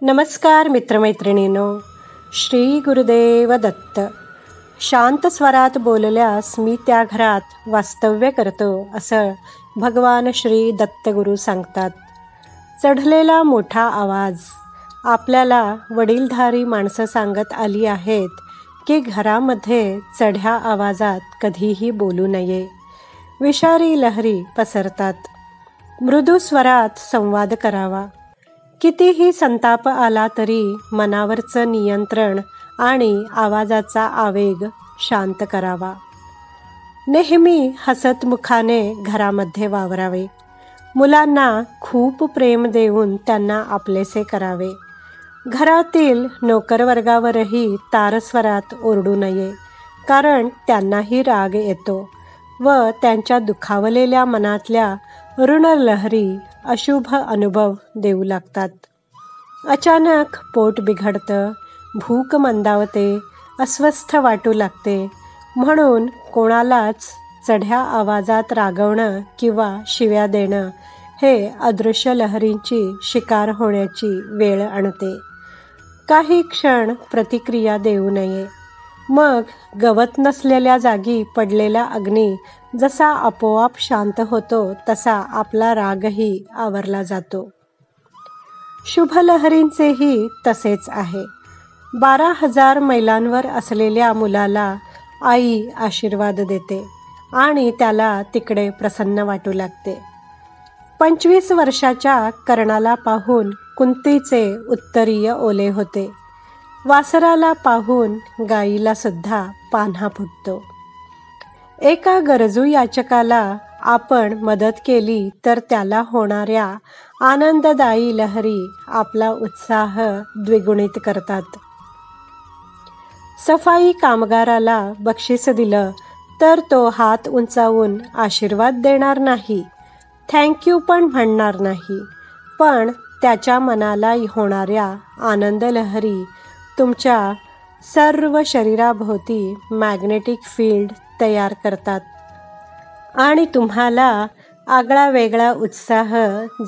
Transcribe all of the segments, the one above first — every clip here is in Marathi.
नमस्कार मित्रमैत्रिणींनो, श्री गुरुदेव दत्त. शांत स्वरात बोलल्यास मी त्या घरात वास्तव्य करतो असं भगवान श्री दत्तगुरू सांगतात. चढलेला मोठा आवाज. आपल्याला वडीलधारी माणसं सांगत आली आहेत की घरामध्ये चढ्या आवाजात कधीही बोलू नये. विषारी लहरी पसरतात. मृदू स्वरात संवाद करावा. कितीही संताप आला तरी मनावरचं नियंत्रण आणि आवाजाचा आवेग शांत करावा. नेहमी हसतमुखाने घरामध्ये वावरावे. मुलांना खूप प्रेम देऊन त्यांना आपलेसे करावे. घरातील नोकरवर्गावरही तारस्वरात ओरडू नये, कारण त्यांनाही राग येतो व त्यांच्या दुखावलेल्या मनातल्या ऋणलहरी अशुभ अनुभव देऊ लागतात. अचानक पोट बिघडतं, भूक मंदावते, अस्वस्थ वाटू लागते. म्हणून कोणालाच चढ्या आवाजात रागवणं किंवा शिव्या देणं हे अदृश्य लहरींची शिकार होण्याची वेळ आणते. काही क्षण प्रतिक्रिया देऊ नये. मग गवत नसलेल्या जागी पडलेला अग्नी जसा आपोआप शांत होतो तसा आपला रागही आवरला जातो. शुभलहरींचेही तसेच आहे. 12,000 मैलांवर असलेल्या मुलाला आई आशीर्वाद देते आणि त्याला तिकडे प्रसन्न वाटू लागते. 25 वर्षाच्या कर्णाला पाहून कुंतीचे उत्तरीय ओले होते. वासराला पाहून गाईला सुद्धा पान्हा फुटतो. एका गरजू याचकाला आपण मदत केली तर त्याला होणाऱ्या आनंददायी लहरी आपला उत्साह द्विगुणित करतात. सफाई कामगाराला बक्षीस दिलं तर तो हात उंचावून आशीर्वाद देणार नाही, थँक्यू पण म्हणणार नाही, पण त्याच्या मनाला होणाऱ्या आनंद लहरी तुमच्या सर्व शरीराभोवती मॅग्नेटिक फील्ड तयार करतात आणि तुम्हाला आगळा वेगळा उत्साह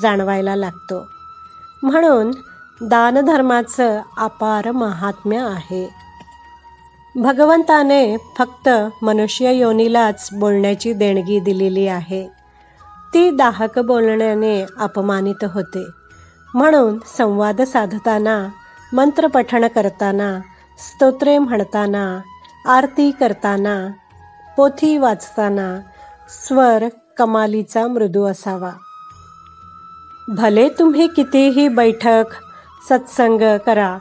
जाणवायला लागतो. म्हणून दानधर्माचं अपार महात्म्य आहे. भगवंताने फक्त मनुष्य योनीलाच बोलण्याची देणगी दिलेली आहे. ती दाहक बोलण्याने अपमानित होते. म्हणून संवाद साधताना, मंत्रपठण करताना, स्तोत्रे म्हणताना, आरती करताना, पोथी वाचताना स्वर कमालीचा मृदू असावा. भले तुम्ही कितीही बैठक, सत्संग करा,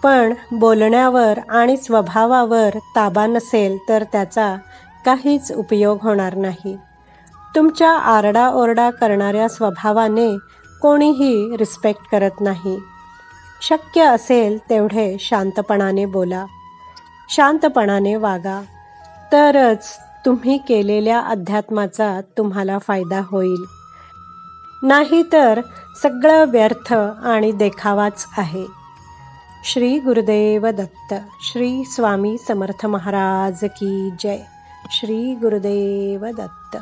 पण बोलण्यावर आणि स्वभावावर ताबा नसेल तर त्याचा काहीच उपयोग होणार नाही. तुमच्या आरडाओरडा करणाऱ्या स्वभावाने कोणीही रिस्पेक्ट करत नाही. शक्य असेल तेवढे शांतपणाने बोला, शांतपणाने वागा, तरच तुम्ही केलेल्या अध्यात्माचा तुम्हाला फायदा होईल. नाहीतर सगळं व्यर्थ आणि देखावाच आहे. श्री गुरुदेव दत्त. श्री स्वामी समर्थ महाराज की जय. श्री गुरुदेव दत्त.